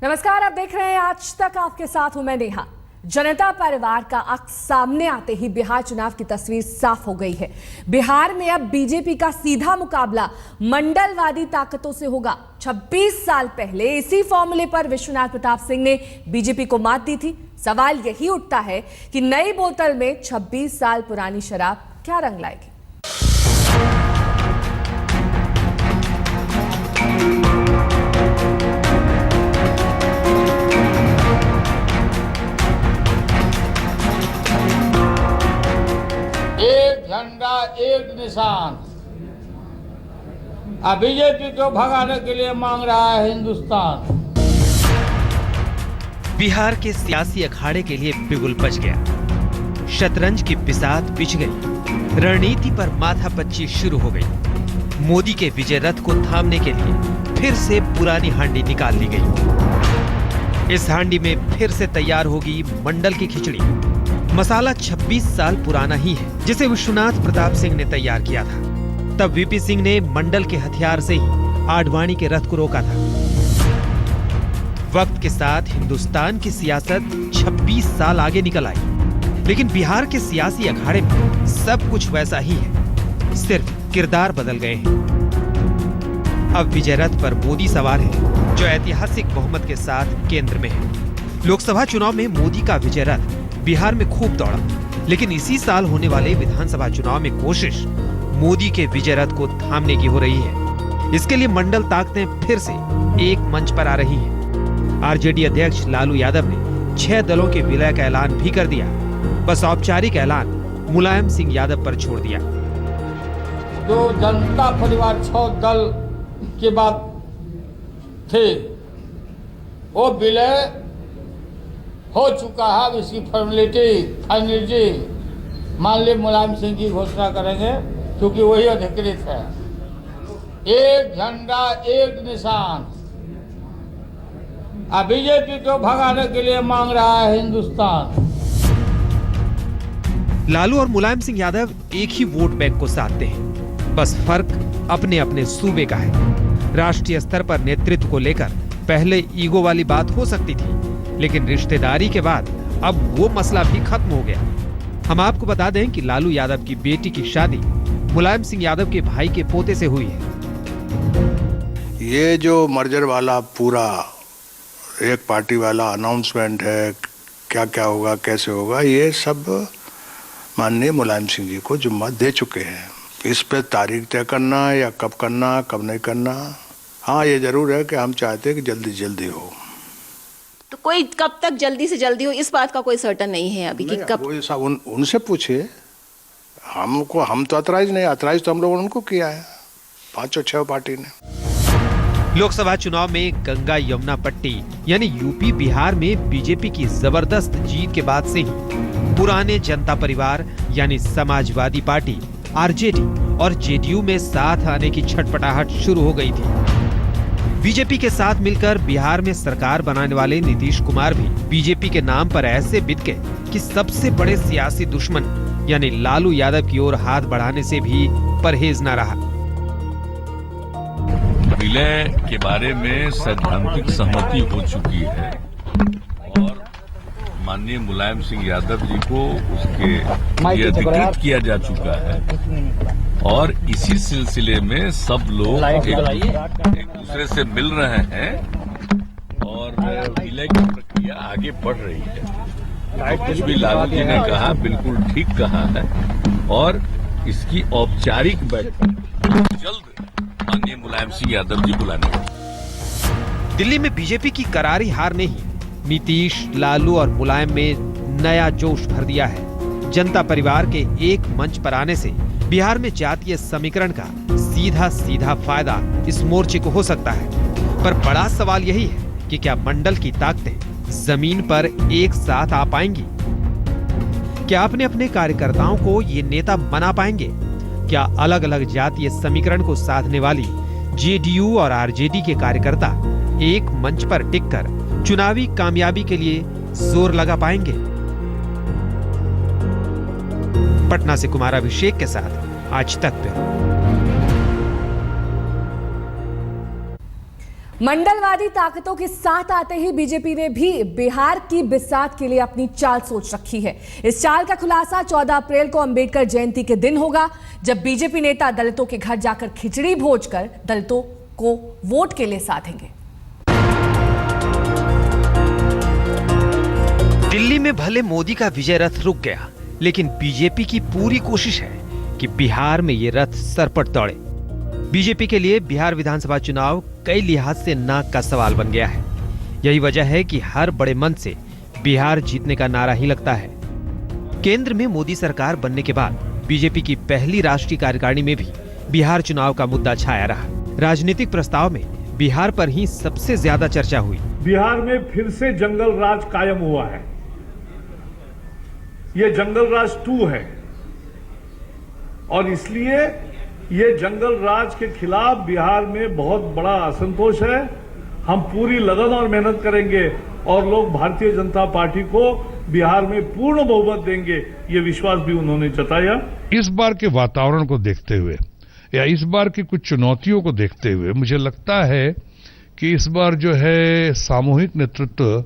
नमस्कार, आप देख रहे हैं आज तक। आपके साथ हूं मैं नेहा। जनता परिवार का अक्स सामने आते ही बिहार चुनाव की तस्वीर साफ हो गई है। बिहार में अब बीजेपी का सीधा मुकाबला मंडलवादी ताकतों से होगा। 26 साल पहले इसी फॉर्मूले पर विश्वनाथ प्रताप सिंह ने बीजेपी को मात दी थी। सवाल यही उठता है कि नई बोतल में 26 साल पुरानी शराब क्या रंग लाएगी। एक झंडा एक निशान। अब बीजेपी को भगाने के लिए मांग रहा है हिंदुस्तान। बिहार के सियासी अखाड़े के लिए बिगुल बज गया। शतरंज की बिसात बिछ गई। रणनीति पर माथापच्ची शुरू हो गई। मोदी के विजय रथ को थामने के लिए फिर से पुरानी हांडी निकाल ली गई। इस हांडी में फिर से तैयार होगी मंडल की खिचड़ी। मसाला 26 साल पुराना ही है, जिसे विश्वनाथ प्रताप सिंह ने तैयार किया था। तब वीपी सिंह ने मंडल के हथियार से ही आडवाणी के रथ को रोका था। वक्त के साथ हिंदुस्तान की सियासत 26 साल आगे निकल आई, लेकिन बिहार के सियासी अखाड़े में सब कुछ वैसा ही है, सिर्फ किरदार बदल गए हैं। अब विजय रथ पर मोदी सवार है, जो ऐतिहासिक बहुमत के साथ केंद्र में है। लोकसभा चुनाव में मोदी का विजय रथ बिहार में खूब दौड़ा, लेकिन इसी साल होने वाले विधानसभा चुनाव में कोशिश मोदी के विजय रथ को थामने की हो रही है। इसके लिए मंडल ताकतें फिर से एक मंच पर आ रही हैं। आरजेडी अध्यक्ष लालू यादव ने 6 दलों के विलय का ऐलान भी कर दिया। बस औपचारिक ऐलान मुलायम सिंह यादव पर छोड़ दिया। जो जनता परिवार 6 दल के बाद थे, वो विलय हो चुका है। इसकी फॉर्मेलिटी फाइनलिटी मान ली मुलायम सिंह जी घोषणा करेंगे, क्योंकि वही अधिकृत है। एक झंडा एक निशान। अब बीजेपी को भगाने के लिए मांग रहा है हिंदुस्तान। लालू और मुलायम सिंह यादव एक ही वोट बैंक को साधते हैं, बस फर्क अपने अपने सूबे का है। राष्ट्रीय स्तर पर नेतृत्व को लेकर पहले ईगो वाली बात हो सकती थी, लेकिन रिश्तेदारी के बाद अब वो मसला भी खत्म हो गया। हम आपको बता दें कि लालू यादव की बेटी की शादी मुलायम सिंह यादव के भाई के पोते से हुई है। ये जो मर्जर वाला पूरा एक पार्टी वाला अनाउंसमेंट है, क्या क्या होगा कैसे होगा, ये सब माननीय मुलायम सिंह जी को जिम्मा दे चुके हैं। इस पे तारीख तय करना या कब करना कब नहीं करना, हाँ ये जरूर है कि हम चाहते हैं कि जल्दी जल्दी हो। तो कोई कब तक जल्दी से जल्दी हो, इस बात का कोई सर्टन नहीं है अभी कि कब। वो सब उनसे पूछिए। हमको हम तो अतराइज नहीं, अतराइज तो हम लोगों ने उनको किया है, 5 और 6 पार्टी ने। लोकसभा चुनाव में गंगा यमुना पट्टी यानी यूपी बिहार में बीजेपी की जबरदस्त जीत के बाद से ही पुराने जनता परिवार यानी समाजवादी पार्टी, आरजेडी और जेडीयू में साथ आने की छटपटाहट शुरू हो गई थी। बीजेपी के साथ मिलकर बिहार में सरकार बनाने वाले नीतीश कुमार भी बीजेपी के नाम पर ऐसे बिक गए कि सबसे बड़े सियासी दुश्मन यानी लालू यादव की ओर हाथ बढ़ाने से भी परहेज न रहा। विलय के बारे में सैद्धांतिक सहमति हो चुकी है और माननीय मुलायम सिंह यादव जी को उसके लिए अधिकृत किया जा चुका है और इसी सिलसिले में सब लोग एक दूसरे से मिल रहे हैं और विलय की प्रक्रिया आगे बढ़ रही है। तो कुछ भी लालू जी ने कहा बिल्कुल ठीक कहा है और इसकी औपचारिक बैठक जल्द माननीय मुलायम सिंह यादव जी बुलाने वाले। दिल्ली में बीजेपी की करारी हार ने ही नीतीश, लालू और मुलायम में नया जोश भर दिया है। जनता परिवार के एक मंच पर आने से बिहार में जातीय समीकरण का सीधा सीधा फायदा इस मोर्चे को हो सकता है। पर बड़ा सवाल यही है कि क्या मंडल की ताकतें जमीन पर एक साथ आ पाएंगी? क्या अपने अपने कार्यकर्ताओं को ये नेता बना पाएंगे? क्या अलग अलग जातीय समीकरण को साधने वाली जेडीयू और आरजेडी के कार्यकर्ता एक मंच पर टिककर चुनावी कामयाबी के लिए जोर लगा पाएंगे? पटना से कुमार अभिषेक के साथ आज तक पे। मंडलवादी ताकतों के साथ आते ही बीजेपी ने भी बिहार की बिसात के लिए अपनी चाल सोच रखी है। इस चाल का खुलासा 14 अप्रैल को अंबेडकर जयंती के दिन होगा, जब बीजेपी नेता दलितों के घर जाकर खिचड़ी भोजकर दलितों को वोट के लिए साधेंगे। दिल्ली में भले मोदी का विजय रथ रुक गया, लेकिन बीजेपी की पूरी कोशिश है कि बिहार में ये रथ सरपट दौड़े। बीजेपी के लिए बिहार विधानसभा चुनाव कई लिहाज से नाक का सवाल बन गया है। यही वजह है कि हर बड़े मन से बिहार जीतने का नारा ही लगता है। केंद्र में मोदी सरकार बनने के बाद बीजेपी की पहली राष्ट्रीय कार्यकारिणी में भी बिहार चुनाव का मुद्दा छाया रहा। राजनीतिक प्रस्ताव में बिहार पर ही सबसे ज्यादा चर्चा हुई। बिहार में फिर से जंगल राज कायम हुआ है। ये जंगल राज 2 है और इसलिए ये जंगल राज के खिलाफ बिहार में बहुत बड़ा असंतोष है। हम पूरी लगन और मेहनत करेंगे और लोग भारतीय जनता पार्टी को बिहार में पूर्ण बहुमत देंगे, ये विश्वास भी उन्होंने जताया। इस बार के वातावरण को देखते हुए या इस बार की कुछ चुनौतियों को देखते हुए मुझे लगता है कि इस बार जो है सामूहिक नेतृत्व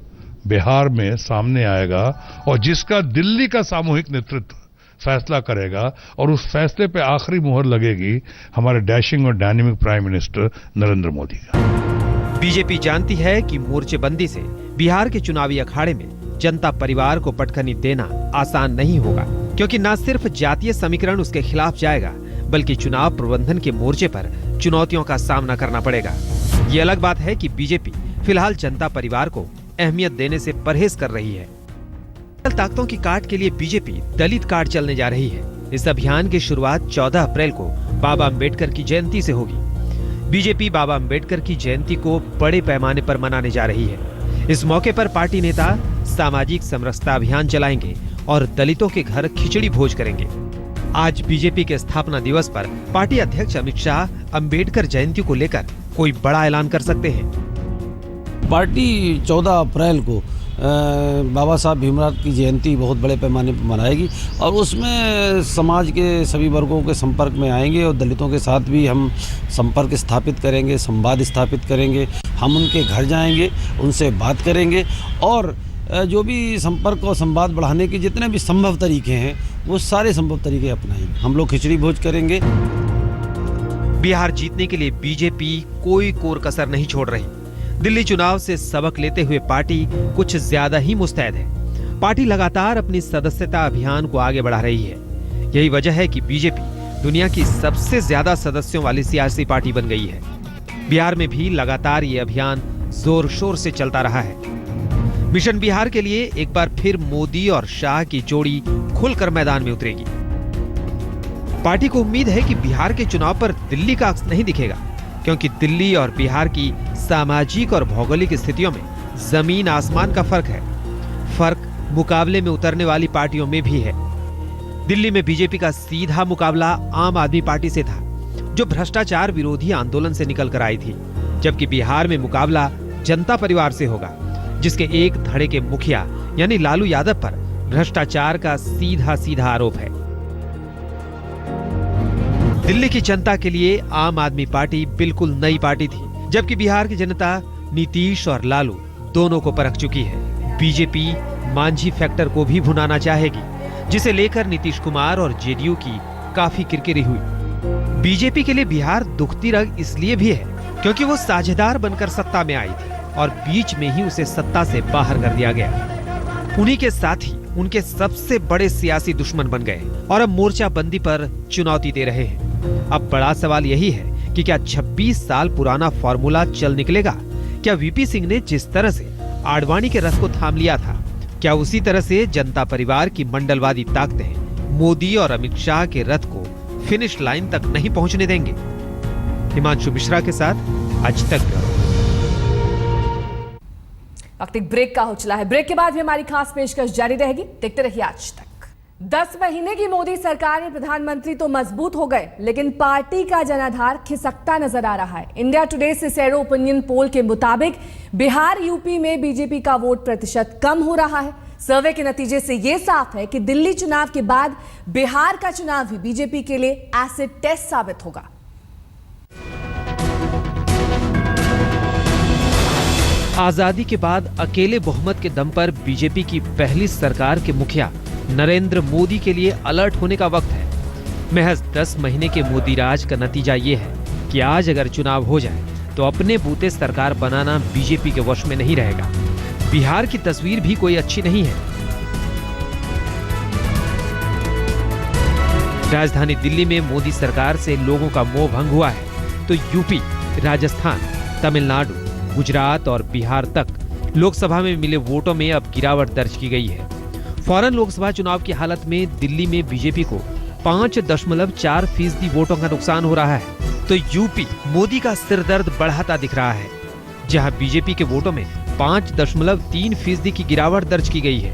बिहार में सामने आएगा और जिसका दिल्ली का सामूहिक नेतृत्व फैसला करेगा और उस फैसले पे आखिरी मुहर लगेगी हमारे डैशिंग और dynamic prime minister Narendra Modi का। बीजेपी जानती है कि मोर्चेबंदी से बिहार के चुनावी अखाड़े में जनता परिवार को पटखनी देना आसान नहीं होगा, क्योंकि न सिर्फ जातीय समीकरण उसके खिलाफ जाएगा, बल्कि चुनाव प्रबंधन के मोर्चे पर चुनौतियों का सामना करना पड़ेगा। ये अलग बात है कि बीजेपी फिलहाल जनता परिवार को अहमियत देने से परहेज कर रही है। ताकतों की काट के लिए बीजेपी दलित कार्ड चलने जा रही है। इस अभियान की शुरुआत 14 अप्रैल को बाबा अंबेडकर की जयंती से होगी। बीजेपी बाबा अंबेडकर की जयंती को बड़े पैमाने पर मनाने जा रही है। इस मौके पर पार्टी नेता सामाजिक समरसता अभियान चलाएंगे और दलितों के घर खिचड़ी भोज करेंगे। आज बीजेपी के स्थापना दिवस पर पार्टी अध्यक्ष अमित शाह अंबेडकर जयंती को लेकर कोई बड़ा ऐलान कर सकते हैं। पार्टी 14 अप्रैल को बाबा साहब भीमराव की जयंती बहुत बड़े पैमाने पर मनाएगी और उसमें समाज के सभी वर्गों के संपर्क में आएंगे और दलितों के साथ भी हम संपर्क स्थापित करेंगे, संवाद स्थापित करेंगे। हम उनके घर जाएंगे, उनसे बात करेंगे और जो भी संपर्क और संवाद बढ़ाने के जितने भी संभव तरीके हैं वो सारे संभव तरीके अपनाएंगे। हम लोग खिचड़ी भोज करेंगे। बिहार जीतने के लिए बीजेपी कोई कोर कसर नहीं छोड़ रही। दिल्ली चुनाव से सबक लेते हुए पार्टी कुछ ज्यादा ही मुस्तैद है। पार्टी लगातार अपनी सदस्यता अभियान को आगे बढ़ा रही है। यही वजह है कि बीजेपी दुनिया की सबसे ज्यादा सदस्यों वाली सियासी पार्टी बन गई है। बिहार में भी लगातार ये अभियान जोर शोर से चलता रहा है। मिशन बिहार के लिए एक बार फिर मोदी और शाह की जोड़ी खुलकर मैदान में उतरेगी। पार्टी को उम्मीद है कि बिहार के चुनाव पर दिल्ली का अक्स नहीं दिखेगा, क्योंकि दिल्ली और बिहार की सामाजिक और भौगोलिक स्थितियों में जमीन आसमान का फर्क है। फर्क मुकाबले में उतरने वाली पार्टियों में भी है। दिल्ली में बीजेपी का सीधा मुकाबला आम आदमी पार्टी से था, जो भ्रष्टाचार विरोधी आंदोलन से निकल कर आई थी, जबकि बिहार में मुकाबला जनता परिवार से होगा, जिसके एक धड़े के मुखिया यानी लालू यादव पर भ्रष्टाचार का सीधा सीधा आरोप है। दिल्ली की जनता के लिए आम आदमी पार्टी बिल्कुल नई पार्टी थी, जबकि बिहार की जनता नीतीश और लालू दोनों को परख चुकी है। बीजेपी मांझी फैक्टर को भी भुनाना चाहेगी, जिसे लेकर नीतीश कुमार और जेडीयू की काफी किरकिरी हुई। बीजेपी के लिए बिहार दुखती रग इसलिए भी है क्योंकि वो साझेदार बनकर सत्ता में आई थी और बीच में ही उसे सत्ता से बाहर कर दिया गया। उन्हीं के साथ ही उनके सबसे बड़े सियासी दुश्मन बन गए और अब मोर्चाबंदी पर चुनौती दे रहे हैं। अब बड़ा सवाल यही है कि क्या 26 साल पुराना फॉर्मूला चल निकलेगा? क्या वीपी सिंह ने जिस तरह से आडवाणी के रथ को थाम लिया था, क्या उसी तरह से जनता परिवार की मंडलवादी ताकतें मोदी और अमित शाह के रथ को फिनिश लाइन तक नहीं पहुंचने देंगे? हिमांशु मिश्रा के साथ आज तक। वक्त एक ब्रेक का हो चला है। ब्रेक के बाद भी हमारी खास पेशकश जारी रहेगी। देखते रहिए आज तक। 10 महीने की मोदी सरकार में प्रधानमंत्री तो मजबूत हो गए, लेकिन पार्टी का जनाधार खिसकता नजर आ रहा है। इंडिया टुडे से सेरो ओपिनियन पोल के मुताबिक बिहार यूपी में बीजेपी का वोट प्रतिशत कम हो रहा है। सर्वे के नतीजे से यह साफ है कि दिल्ली चुनाव के बाद बिहार का चुनाव भी बीजेपी के लिए एसिड टेस्ट साबित होगा। आजादी के बाद अकेले बहुमत के दम पर बीजेपी की पहली सरकार के मुखिया नरेंद्र मोदी के लिए अलर्ट होने का वक्त है। महज 10 महीने के मोदी राज का नतीजा ये है कि आज अगर चुनाव हो जाए तो अपने बूते सरकार बनाना बीजेपी के वश में नहीं रहेगा। बिहार की तस्वीर भी कोई अच्छी नहीं है। राजधानी दिल्ली में मोदी सरकार से लोगों का मोह भंग हुआ है तो यूपी, राजस्थान, तमिलनाडु, गुजरात और बिहार तक लोकसभा में मिले वोटों में अब गिरावट दर्ज की गई है। फौरन लोकसभा चुनाव की हालत में दिल्ली में बीजेपी को 5.4% वोटों का नुकसान हो रहा है तो यूपी मोदी का सिरदर्द बढ़ाता दिख रहा है, जहां बीजेपी के वोटों में 5.3% की गिरावट दर्ज की गई है।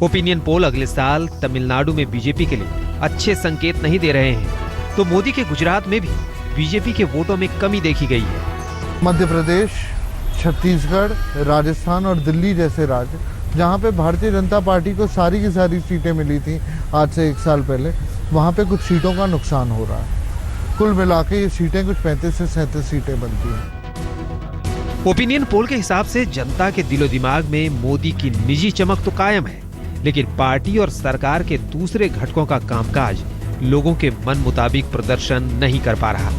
ओपिनियन पोल अगले साल तमिलनाडु में बीजेपी के लिए अच्छे संकेत नहीं दे रहे हैं तो मोदी के गुजरात में भी बीजेपी के वोटों में कमी देखी गई है। मध्य प्रदेश, छत्तीसगढ़, राजस्थान और दिल्ली जैसे राज्य जहां पे भारतीय जनता पार्टी को सारी की सारी सीटें मिली थी आज से 1 साल पहले, वहां पे कुछ सीटों का नुकसान हो रहा है। कुल मिला के ये सीटें कुछ 35 से 37 सीटें बनती हैं। ओपिनियन पोल के हिसाब से जनता के दिलो दिमाग में मोदी की निजी चमक तो कायम है, लेकिन पार्टी और सरकार के दूसरे घटकों का कामकाज लोगों के मन मुताबिक प्रदर्शन नहीं कर पा रहा।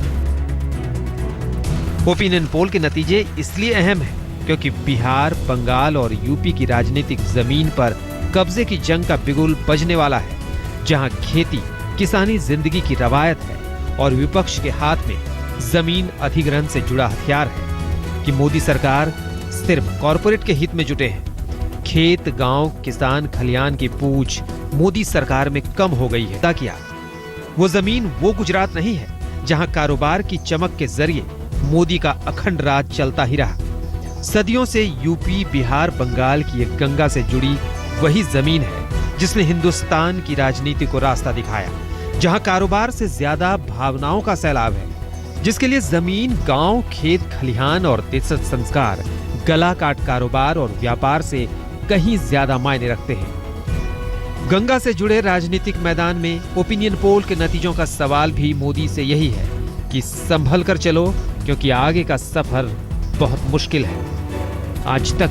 ओपिनियन पोल के नतीजे इसलिए अहम है क्योंकि बिहार, बंगाल और यूपी की राजनीतिक जमीन पर कब्जे की जंग का बिगुल बजने वाला है, जहां खेती, किसानी जिंदगी की रवायत है और विपक्ष के हाथ में जमीन अधिग्रहण से जुड़ा हथियार है कि मोदी सरकार सिर्फ कॉरपोरेट के हित में जुटे हैं। खेत, गांव, किसान, खलियान की पूछ मोदी सरकार में कम हो गई है। क्या वो जमीन वो गुजरात नहीं है जहां कारोबार की चमक के जरिए मोदी का अखंड राज चलता ही रहा। सदियों से यूपी, बिहार, बंगाल की एक गंगा से जुड़ी वही जमीन है जिसने हिंदुस्तान की राजनीति को रास्ता दिखाया, जहां कारोबार से ज्यादा भावनाओं का सैलाब है, जिसके लिए जमीन, गांव, खेत खलिहान और देशज संस्कार गला काट कारोबार और व्यापार से कहीं ज्यादा मायने रखते हैं। गंगा से जुड़े राजनीतिक मैदान में ओपिनियन पोल के नतीजों का सवाल भी मोदी से यही है कि संभल कर चलो, क्योंकि आगे का सफर बहुत मुश्किल है। आज तक